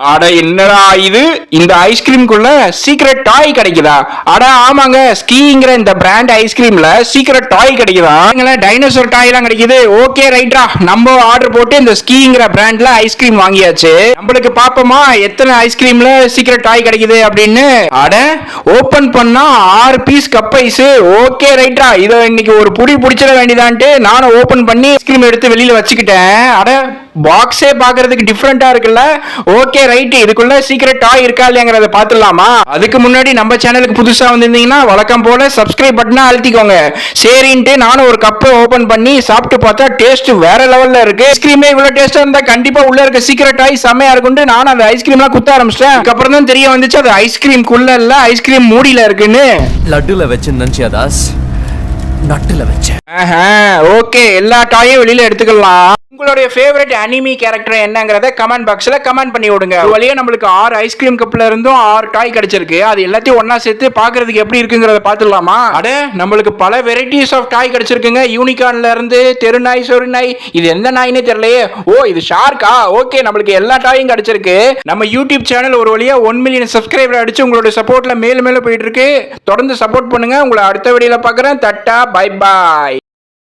அட என்னடா இது, இந்த ஐஸ்கிரீம்குள்ள சீக்ரெட் டாய் கிடைக்குதா? அட ஆமாங்க, ஸ்கீங்கிற இந்த பிராண்ட் ஐஸ்கிரீம்ல சீக்ரெட் டாய் கிடைக்குதா? டைனோசர் டாய் எல்லாம் கிடைக்குது. ஓகே ரைட்டா, நம்ம ஆர்டர் போட்டு இந்த ஸ்கீங்கிற பிராண்ட்ல ஐஸ்கிரீம் வாங்கியாச்சு. நம்மளுக்கு பாப்போமா எத்தனை ஐஸ்கிரீம்ல சீக்ரெட் டாய் கிடைக்குது அப்படின்னு. அட ஓபன் பண்ணா 6 பீஸ் கப் ஐஸ். ஓகே ரைட்டா, இத இன்னைக்கு ஒரு புடி புடிச்சிட வேண்டியதான்ட்டு நானும் ஓபன் பண்ணி ஐஸ்கிரீம் எடுத்து வெளியில வச்சுக்கிட்டேன். அட பாக்ஸே பாக்குறதுக்கு டிஃபரெண்டா இருக்குல்ல. ஓகே ரைட், இதுக்குள்ள சீக்ரெட் டாய் இருக்கா இல்லையாங்கறத பாத்துடலாமா? அதுக்கு முன்னாடி நம்ம சேனலுக்கு புதுசா வந்திருந்தீங்கன்னா வழக்கம் போல சப்ஸ்கிரைப் பட்டனை அழுத்திக்கோங்க. சரின்ட்டு நானும் ஒரு கப்பை ஓபன் பண்ணி சாப்பிட்டு பார்த்தா டேஸ்ட் வேற லெவல்ல இருக்கு. ஐஸ்கிரீமே இவ்வளவு டேஸ்டா இருந்தா கண்டிப்பா உள்ள இருக்க சீக்ரெட் டாய் செமையா இருக்கும்னு நானும் அந்த ஐஸ்கிரீம்லாம் குத்த ஆரம்பிச்சிட்டேன். அதுக்கப்புறம் தான் தெரிய வந்துச்சு அது ஐஸ்கிரீம் குள்ள இல்ல, ஐஸ்கிரீம் மூடியில இருக்குன்னு. லட்டுல வச்சு நினைச்சியா தாஸ்? நட்டுல வச்சேன். ஓகே, எல்லா டாயும் வெளியில எடுத்துக்கலாம். உங்களுடைய ஃபேவரட் அனிமி கேரக்டர் என்னங்கறத கமெண்ட் பாக்ஸ்ல கமெண்ட் பண்ணி விடுங்க. ஒரு வழியா நம்மளுக்கு 6 ஐஸ்கிரீம் கப்ல இருந்தும் 6 டாய் கிடைச்சிருக்கு. அது எல்லாத்தையும் ஒண்ணா சேர்த்து பாக்குறதுக்கு எப்படி இருக்குங்கறத பாத்துடலாமா? அட நம்மளுக்கு பல வெரைட்டிஸ் ஆஃப் டாய் கிடைச்சிருக்குங்க. யூனிகார்ன்ல இருந்து தெரு நாய், சொரு நாய், இது எந்த நாய்னே தெரியலையே. ஓ இது ஷார்க்கா? ஓகே, நம்மளுக்கு எல்லா டாயும் கிடைச்சிருக்கு. நம்ம யூடியூப் சேனல் ஒரு வழியா 1 மில்லியன் சப்ஸ்கிரைபர் அடிச்சு உங்களோட சப்போர்ட்ல மேல மேல போயிட்டு இருக்கு. தொடர்ந்து சப்போர்ட் பண்ணுங்க. உங்களை அடுத்த வீடியோல பாக்குறேன். தட்டா பை பாய்.